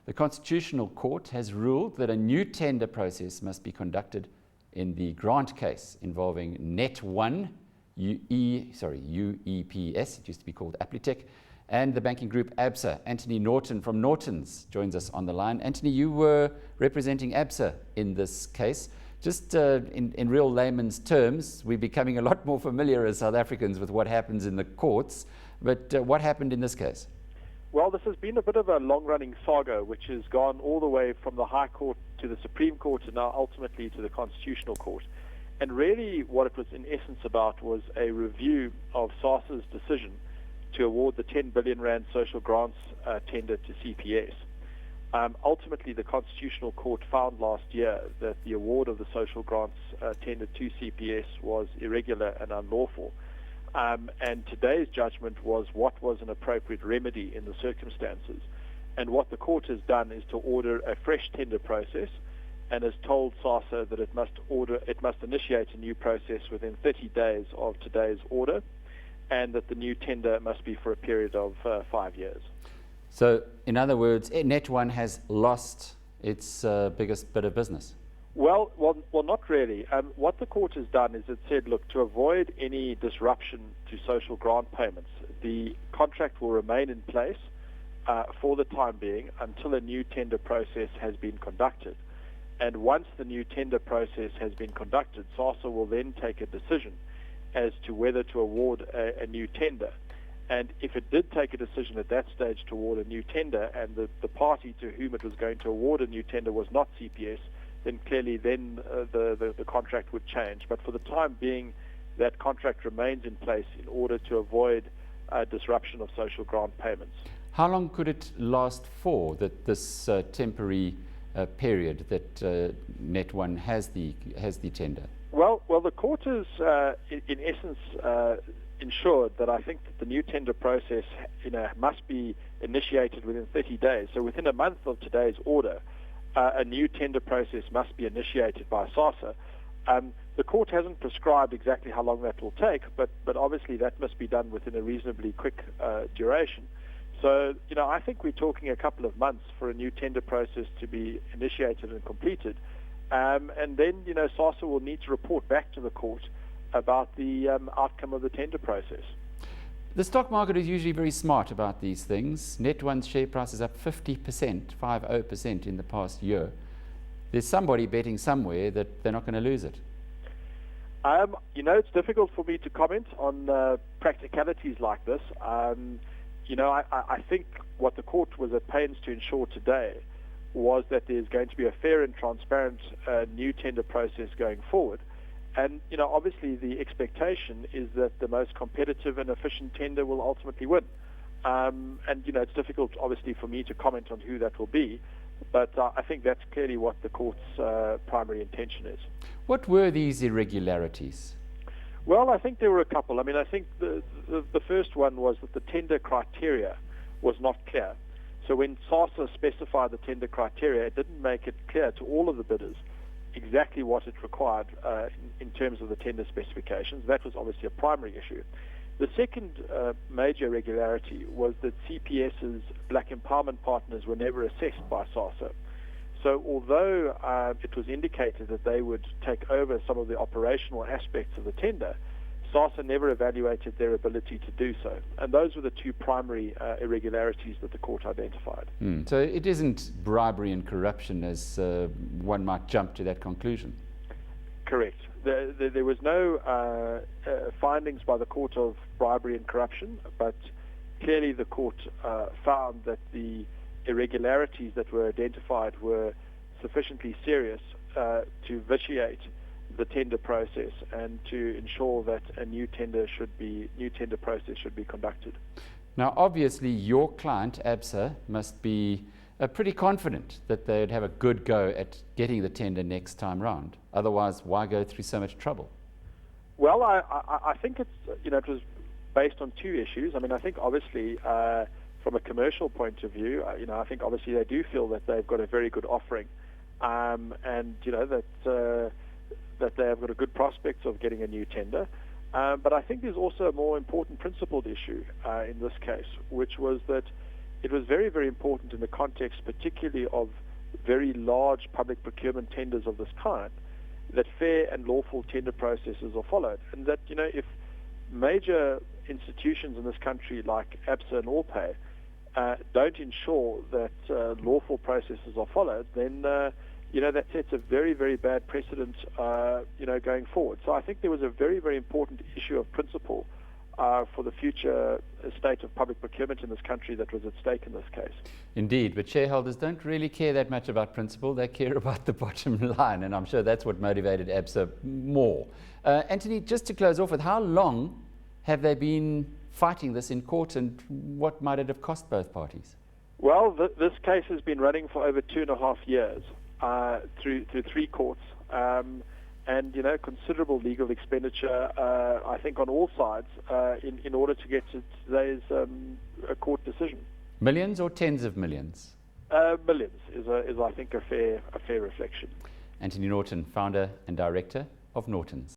The Constitutional Court has ruled that a new tender process must be conducted in the grant case involving Net1, UEPS, it used to be called Aplitech, and the banking group Absa. Anthony Norton from Nortons joins us on the line. Anthony, you were representing Absa in this case. Just in real layman's terms, we're becoming a lot more familiar as South Africans with what happens in the courts, but what happened in this case? Well, this has been a bit of a long-running saga, which has gone all the way from the High Court to the Supreme Court and now ultimately to the Constitutional Court. And really what it was in essence about was a review of SASSA's decision to award the 10 billion rand social grants tender to CPS. Ultimately, the Constitutional Court found last year that the award of the social grants tender to CPS was irregular and unlawful. And today's judgment was what was an appropriate remedy in the circumstances. And what the court has done is to order a fresh tender process and has told SASSA that it must initiate a new process within 30 days of today's order, and that the new tender must be for a period of 5 years. So, in other words, Net1 has lost its biggest bit of business. Well, not really. What the court has done is it said, look, to avoid any disruption to social grant payments, the contract will remain in place for the time being until a new tender process has been conducted. And once the new tender process has been conducted, SASSA will then take a decision as to whether to award a new tender. And if it did take a decision at that stage to award a new tender, and the party to whom it was going to award a new tender was not CPS, then clearly the contract would change. But for the time being, that contract remains in place in order to avoid disruption of social grant payments. How long could it last for, this temporary period that Net1 has the tender? Well, the court has, in essence, ensured that I think that the new tender process, must be initiated within 30 days. So within a month of today's order, a new tender process must be initiated by SASSA. The court hasn't prescribed exactly how long that will take, but obviously that must be done within a reasonably quick duration. So, I think we're talking a couple of months for a new tender process to be initiated and completed. And then, SASSA will need to report back to the court about the outcome of the tender process. The stock market is usually very smart about these things. Net1's share price is up 50% in the past year. There's somebody betting somewhere that they're not going to lose it. It's difficult for me to comment on practicalities like this. I think what the court was at pains to ensure today was that there's going to be a fair and transparent new tender process going forward. And, obviously the expectation is that the most competitive and efficient tender will ultimately win. And, it's difficult, obviously, for me to comment on who that will be, but I think that's clearly what the court's primary intention is. What were these irregularities? Well, I think there were a couple. I think the first one was that the tender criteria was not clear. So when SASSA specified the tender criteria, it didn't make it clear to all of the bidders exactly what it required in terms of the tender specifications. That was obviously a primary issue. The second major irregularity was that CPS's black empowerment partners were never assessed by SASSA. So although it was indicated that they would take over some of the operational aspects of the tender, SASSA never evaluated their ability to do so. And those were the two primary irregularities that the court identified. So it isn't bribery and corruption as one might jump to that conclusion? Correct. There was no findings by the court of bribery and corruption, but clearly the court found that the irregularities that were identified were sufficiently serious to vitiate the tender process and to ensure that a new tender process should be conducted. Now, obviously, your client, Absa, must be pretty confident that they'd have a good go at getting the tender next time round. Otherwise, why go through so much trouble? Well, I think it was based on two issues. I think obviously from a commercial point of view, I think obviously they do feel that they've got a very good offering, and that they have got a good prospects of getting a new tender. But I think there's also a more important principled issue in this case, which was that it was very, very important in the context particularly of very large public procurement tenders of this kind that fair and lawful tender processes are followed. And that, if major institutions in this country like ABSA and Allpay don't ensure that lawful processes are followed, then that sets a very, very bad precedent going forward. So I think there was a very, very important issue of principle for the future state of public procurement in this country that was at stake in this case. Indeed, but shareholders don't really care that much about principle. They care about the bottom line, and I'm sure that's what motivated ABSA more. Anthony, just to close off with, how long have they been fighting this in court, and what might it have cost both parties? Well, this case has been running for over 2.5 years through 3 courts. And considerable legal expenditure, I think, on all sides in order to get to today's court decision. Millions or tens of millions? Millions is I think, a fair reflection. Anthony Norton, founder and director of Nortons.